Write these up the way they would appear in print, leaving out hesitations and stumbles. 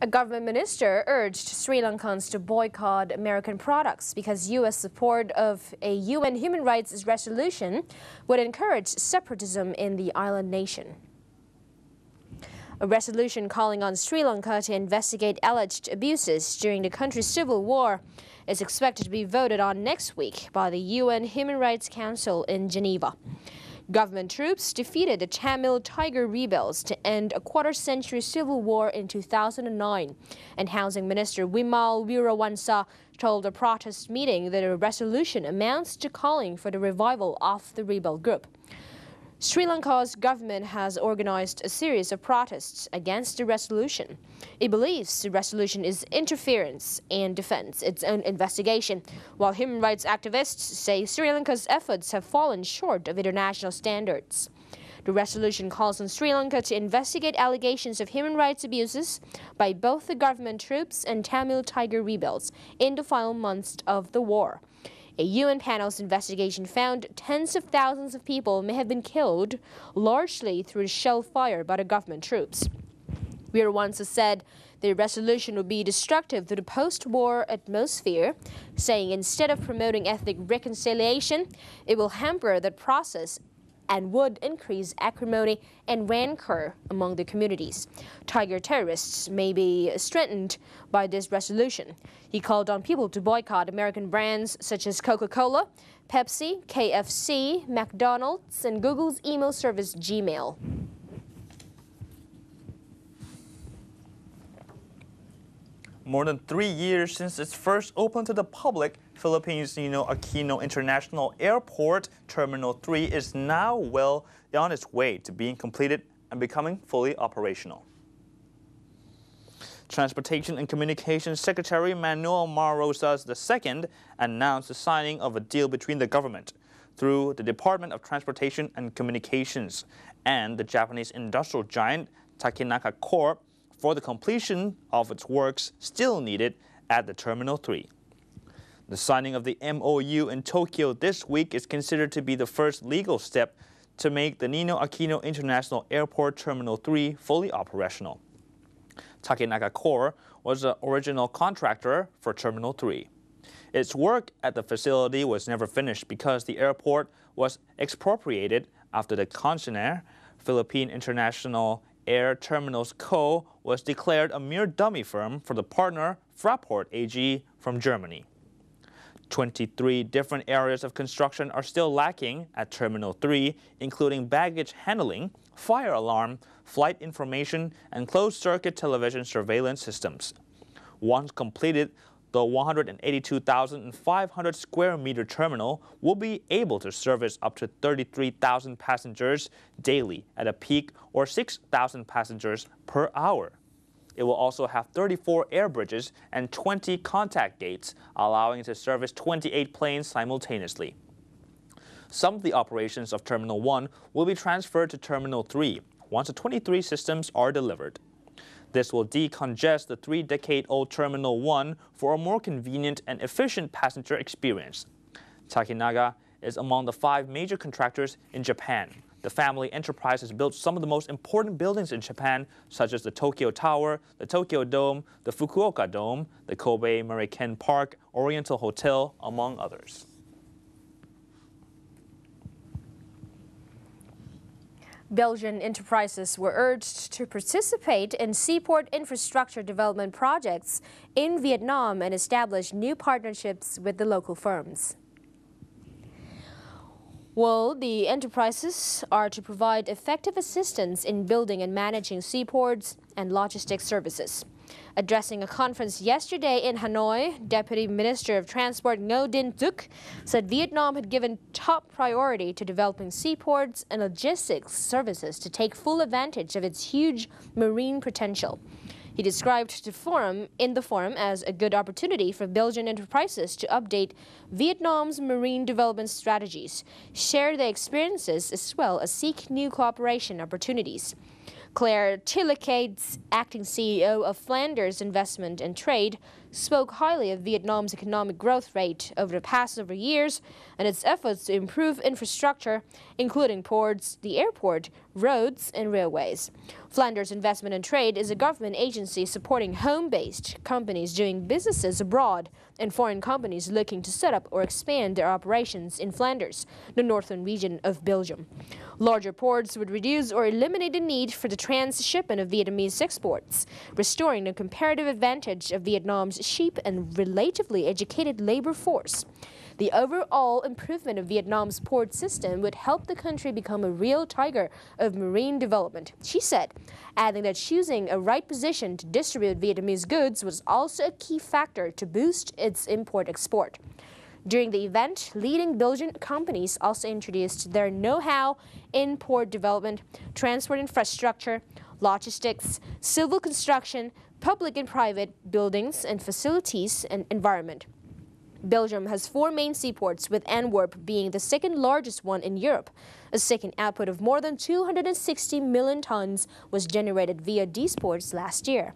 A government minister urged Sri Lankans to boycott American products because U.S. support of a UN human rights resolution would encourage separatism in the island nation. A resolution calling on Sri Lanka to investigate alleged abuses during the country's civil war is expected to be voted on next week by the UN Human Rights Council in Geneva. Government troops defeated the Tamil Tiger rebels to end a quarter-century civil war in 2009, and Housing Minister Wimal Weerawansa told a protest meeting that a resolution amounts to calling for the revival of the rebel group. Sri Lanka's government has organized a series of protests against the resolution. It believes the resolution is interference and defends its own investigation, while human rights activists say Sri Lanka's efforts have fallen short of international standards. The resolution calls on Sri Lanka to investigate allegations of human rights abuses by both the government troops and Tamil Tiger rebels in the final months of the war. A UN panel's investigation found tens of thousands of people may have been killed, largely through shell fire by the government troops. Weerawansa said the resolution would be destructive to the post-war atmosphere, saying instead of promoting ethnic reconciliation, it will hamper that process and would increase acrimony and rancor among the communities. Tiger terrorists may be strengthened by this resolution. He called on people to boycott American brands such as Coca-Cola, Pepsi, KFC, McDonald's, and Google's email service Gmail. More than 3 years since its first opened to the public, Philippines' Nino Aquino International Airport Terminal 3 is now well on its way to being completed and becoming fully operational. Transportation and Communications Secretary Manuel Mar Rosas II announced the signing of a deal between the government, through the Department of Transportation and Communications, and the Japanese industrial giant Takenaka Corp. For the completion of its works still needed at the Terminal 3. The signing of the MOU in Tokyo this week is considered to be the first legal step to make the Nino Aquino International Airport Terminal 3 fully operational. Takenaka Corp. Was the original contractor for Terminal 3. Its work at the facility was never finished because the airport was expropriated after the concessionaire, Philippine International Air Terminals Co. was declared a mere dummy firm for the partner Fraport AG from Germany. 23 different areas of construction are still lacking at Terminal 3, including baggage handling, fire alarm, flight information, and closed-circuit television surveillance systems. Once completed, the 182,500 square meter terminal will be able to service up to 33,000 passengers daily at a peak, or 6,000 passengers per hour. It will also have 34 air bridges and 20 contact gates, allowing it to service 28 planes simultaneously. Some of the operations of Terminal 1 will be transferred to Terminal 3 once the 23 systems are delivered. This will decongest the 3-decade-old Terminal 1 for a more convenient and efficient passenger experience. Takenaka is among the 5 major contractors in Japan. The family enterprise has built some of the most important buildings in Japan, such as the Tokyo Tower, the Tokyo Dome, the Fukuoka Dome, the Kobe Mariken Park, Oriental Hotel, among others. Belgian enterprises were urged to participate in seaport infrastructure development projects in Vietnam and establish new partnerships with the local firms. Well, the enterprises are to provide effective assistance in building and managing seaports and logistics services. Addressing a conference yesterday in Hanoi, Deputy Minister of Transport Ngo Dinh Duc said Vietnam had given top priority to developing seaports and logistics services to take full advantage of its huge marine potential. He described the forum as a good opportunity for Belgian enterprises to update Vietnam's marine development strategies, share their experiences, as well as seek new cooperation opportunities. Claire Tillecates, acting CEO of Flanders Investment and Trade, spoke highly of Vietnam's economic growth rate over the past several years and its efforts to improve infrastructure, including ports, the airport, roads, and railways. Flanders Investment and Trade is a government agency supporting home-based companies doing businesses abroad and foreign companies looking to set up or expand their operations in Flanders, the northern region of Belgium. Larger ports would reduce or eliminate the need for the transshipment of Vietnamese exports, restoring the comparative advantage of Vietnam's cheap and relatively educated labor force. The overall improvement of Vietnam's port system would help the country become a real tiger of marine development, she said, adding that choosing a right position to distribute Vietnamese goods was also a key factor to boost its import-export. During the event, leading Belgian companies also introduced their know-how in port development, transport infrastructure, logistics, civil construction, public and private buildings and facilities, and environment. Belgium has 4 main seaports, with Antwerp being the second largest one in Europe. A second output of more than 260 million tons was generated via these ports last year.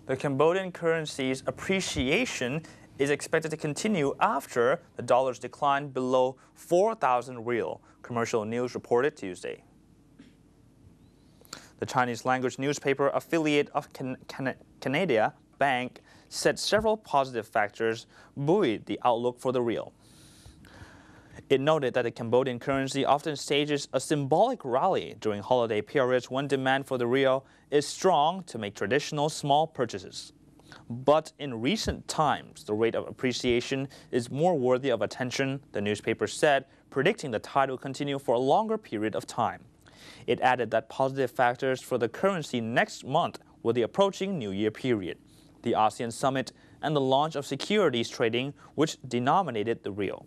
The Cambodian currency's appreciation is expected to continue after the dollar's decline below 4,000 riel, Commercial News reported Tuesday. The Chinese-language newspaper affiliate of Canada Bank said several positive factors buoyed the outlook for the riel. It noted that the Cambodian currency often stages a symbolic rally during holiday periods when demand for the riel is strong to make traditional small purchases. But in recent times, the rate of appreciation is more worthy of attention, the newspaper said, predicting the tide will continue for a longer period of time. It added that positive factors for the currency next month were the approaching New Year period, the ASEAN summit, and the launch of securities trading, which denominated the riel.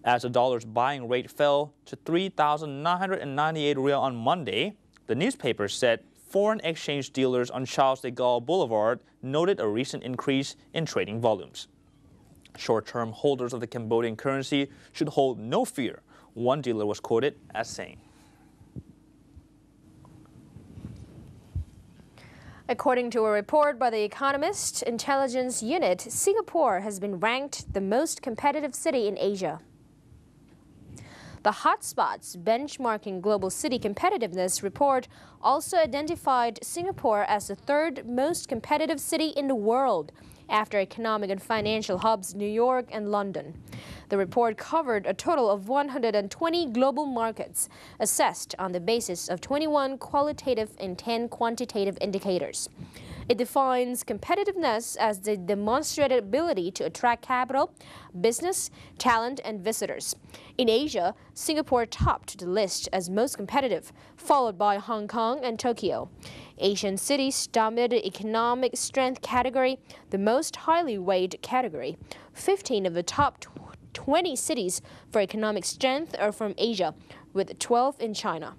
As the dollar's buying rate fell to 3,998 riel on Monday, the newspaper said foreign exchange dealers on Charles de Gaulle Boulevard noted a recent increase in trading volumes. Short-term holders of the Cambodian currency should hold no fear, one dealer was quoted as saying. According to a report by The Economist Intelligence Unit, Singapore has been ranked the most competitive city in Asia. The Hotspots Benchmarking Global City Competitiveness report also identified Singapore as the 3rd most competitive city in the world, after economic and financial hubs New York and London. The report covered a total of 120 global markets, assessed on the basis of 21 qualitative and 10 quantitative indicators. It defines competitiveness as the demonstrated ability to attract capital, business, talent, and visitors. In Asia, Singapore topped the list as most competitive, followed by Hong Kong and Tokyo. Asian cities dominated the economic strength category, the most highly weighed category. 15 of the top 20 cities for economic strength are from Asia, with 12 in China.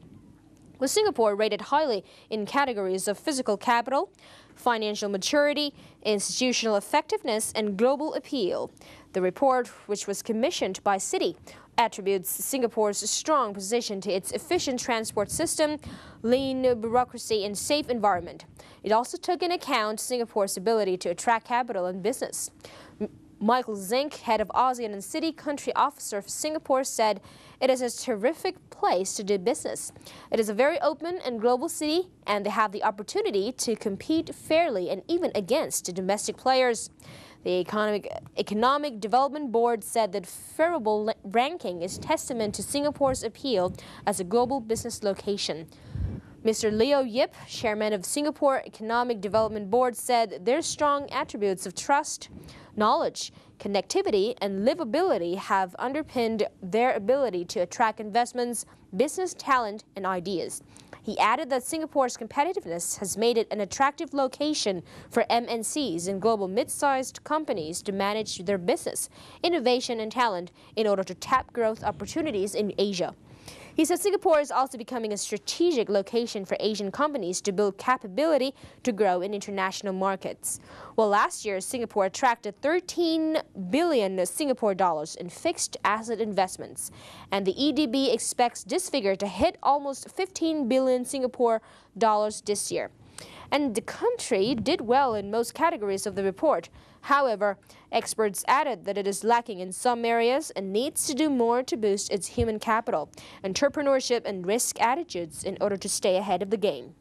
With Singapore rated highly in categories of physical capital, financial maturity, institutional effectiveness, and global appeal. The report, which was commissioned by Citi, attributes Singapore's strong position to its efficient transport system, lean bureaucracy, and safe environment. It also took into account Singapore's ability to attract capital and business. Michael Zink, head of ASEAN and City Country Officer for Singapore, said, "It is a terrific place to do business. It is a very open and global city, and they have the opportunity to compete fairly and even against domestic players." The Economic Development Board said that favorable ranking is testament to Singapore's appeal as a global business location. Mr. Leo Yip, chairman of Singapore Economic Development Board, said their strong attributes of trust, knowledge, connectivity, and livability have underpinned their ability to attract investments, business talent, and ideas. He added that Singapore's competitiveness has made it an attractive location for MNCs and global mid-sized companies to manage their business, innovation, and talent in order to tap growth opportunities in Asia. He said Singapore is also becoming a strategic location for Asian companies to build capability to grow in international markets. Well, last year, Singapore attracted 13 billion Singapore dollars in fixed asset investments, and the EDB expects this figure to hit almost 15 billion Singapore dollars this year. and the country did well in most categories of the report. However, experts added that it is lacking in some areas and needs to do more to boost its human capital, entrepreneurship and risk attitudes in order to stay ahead of the game.